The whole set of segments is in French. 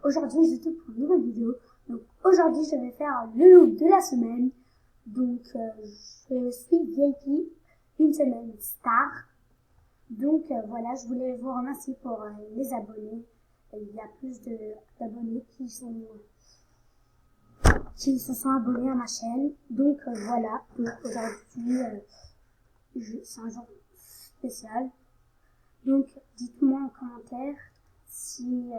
Aujourd'hui je te pour une nouvelle vidéo. Donc aujourd'hui je vais faire le look de la semaine. Donc je suis VIP, une semaine star. Donc voilà, je voulais vous remercier pour les abonnés. Il y a plus d'abonnés qui se sont abonnés à ma chaîne. Donc voilà, donc aujourd'hui c'est un jour spécial. Donc dites-moi en commentaire si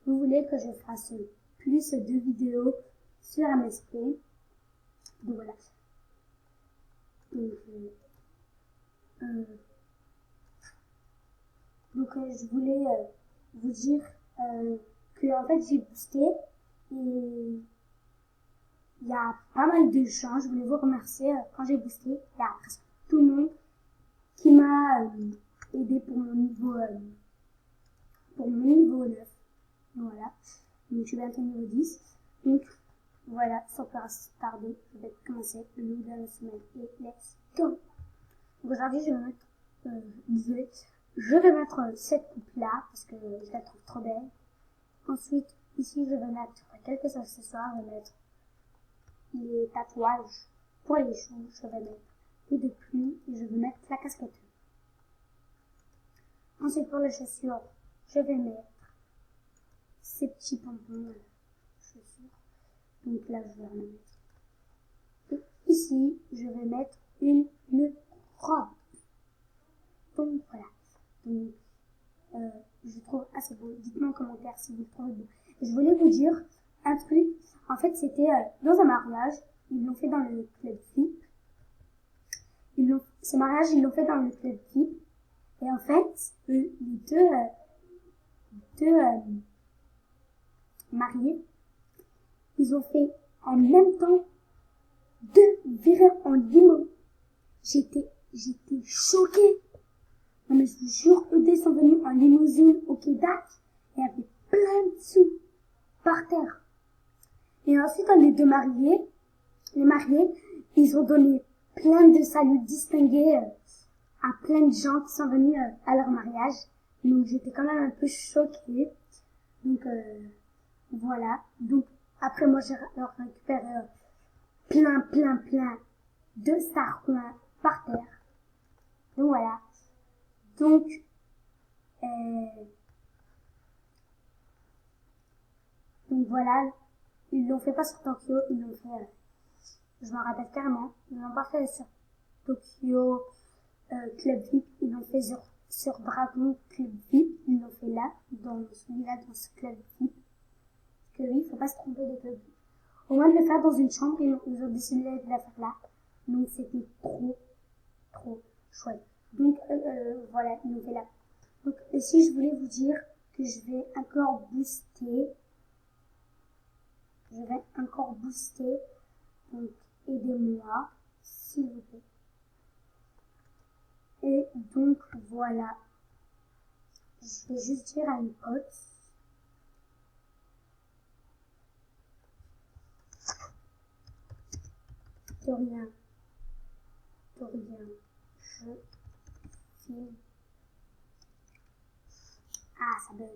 vous voulez que je fasse plus de vidéos sur MSP. Donc voilà. Donc je voulais vous dire que en fait j'ai boosté et il y a pas mal de gens. Je voulais vous remercier quand j'ai boosté. Il y a presque tout le monde qui m'a aidé pour mon niveau 9. Voilà. Donc je suis bientôt niveau 10. Donc voilà, sans plus tarder, je vais commencer le look de la semaine et let's go. Donc aujourd'hui je vais mettre cette coupe là parce que je la trouve trop belle. Ensuite ici je vais mettre quelques accessoires. Je vais mettre les tatouages pour les joues. Je vais mettre les deux plumes et je vais mettre la casquette. Ensuite pour les chaussures, je vais mettre ces petits pompons chaussures. Donc là je vais en mettre. Et ici je vais mettre une robe. Donc voilà. Donc je trouve assez beau. Dites-moi en commentaire si vous le trouvez beau. Et je voulais vous dire un truc. En fait c'était dans un mariage. Ils l'ont fait dans le club VIP. Ce mariage ils l'ont fait dans le club VIP. Et en fait les deux mariés, ils ont fait en même temps 2 virées en limo. J'étais choquée. Non mais je vous jure, eux deux sont venus en limousine au Québec et avaient plein de sous par terre. Et ensuite, les mariés, ils ont donné plein de saluts distingués à plein de gens qui sont venus à leur mariage. Donc j'étais quand même un peu choquée. Donc voilà. Donc après moi j'ai récupéré plein de sarclins par terre. Donc voilà. Donc voilà, ils l'ont fait pas sur Tokyo, ils l'ont fait, je m'en rappelle carrément, ils l'ont pas fait sur Tokyo Club VIP, ils l'ont fait sur Dragon Club VIP, ils l'ont fait là, dans celui-là, dans ce Club VIP. Parce que oui, il faut pas se tromper de Club VIP. Au moins de le faire dans une chambre, ils ont décidé de la faire là. Donc c'était trop chouette. Donc voilà, ils l'ont fait là. Donc ici, je voulais vous dire que je vais encore booster. Donc aidez-moi, s'il vous plaît. Et donc voilà. Je vais juste dire à une pote. De rien. Je filme. Ah, ça bug.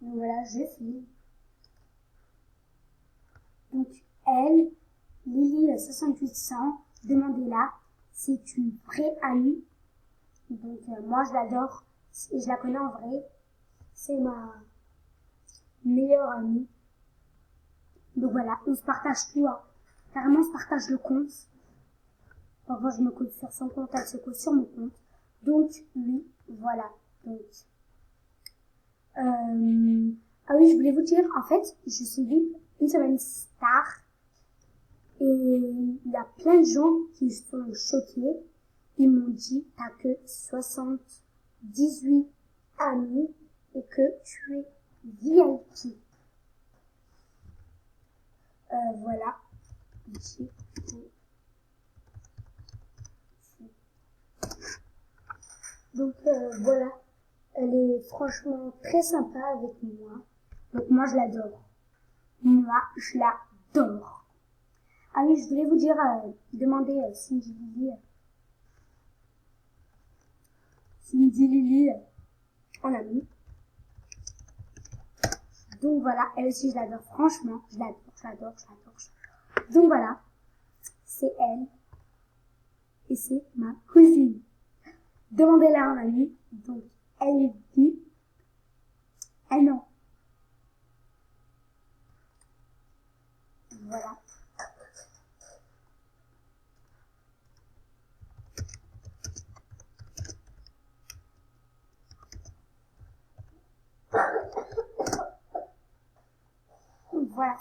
Donc voilà, je filme. Donc elle, Lily 6800, demandez-la, c'est une vraie amie. Donc moi je l'adore et je la connais en vrai. C'est ma meilleure amie. Donc voilà, on se partage tout. Hein. Carrément, on se partage le compte. Parfois, je me compte sur son compte, elle se compte sur mon compte. Donc, oui, voilà. Donc, ah oui, je voulais vous dire, en fait, je suis une semaine star. Et il y a plein de gens qui sont choqués. Ils m'ont dit, t'as que 78 amis et que tu es VIP. Voilà. Ici. Donc voilà. Elle est franchement très sympa avec moi. Donc moi je l'adore. Ah oui, je voulais vous dire, demander Cindy Lily Cindy Lily en amie. Donc voilà, elle aussi je l'adore, franchement, je l'adore. Donc voilà, c'est elle et c'est ma cousine. Demandez-la à un ami, donc elle dit, elle non. Voilà. Voilà.